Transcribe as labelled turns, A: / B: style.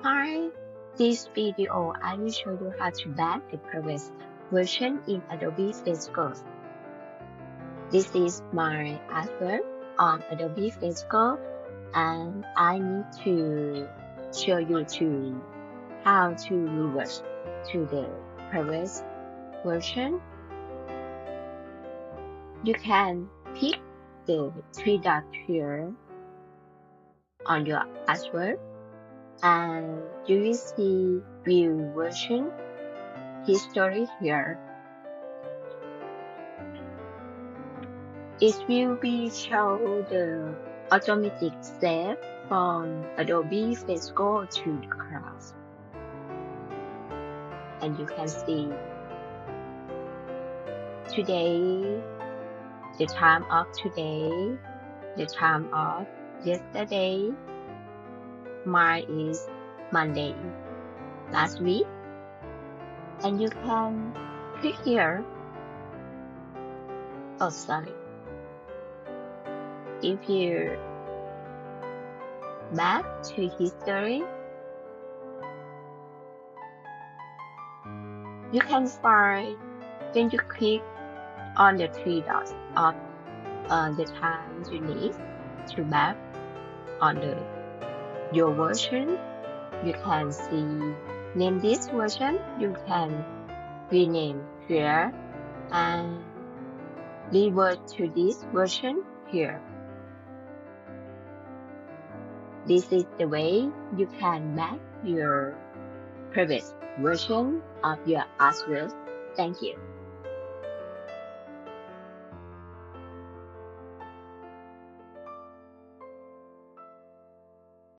A: Hi, this video I will show you how to back the previous version in Adobe Fresco. This is my artwork on Adobe Fresco and I need to show you how to revert to the previous version. You can pick the three dots here on your artwork and you will see view version history here. It will be show the automatic save from Adobe Fresco to the cloud. And you can see today, the time of today, the time of yesterday. Mine is Monday, last week. And you can click here. Oh, sorry. If you back to history, you can find when you click on the three dots of the time you need to back on your version. You can see name this version. You can rename here and revert to this version here. This is the way you can back your previous version of your artwork. Thank you.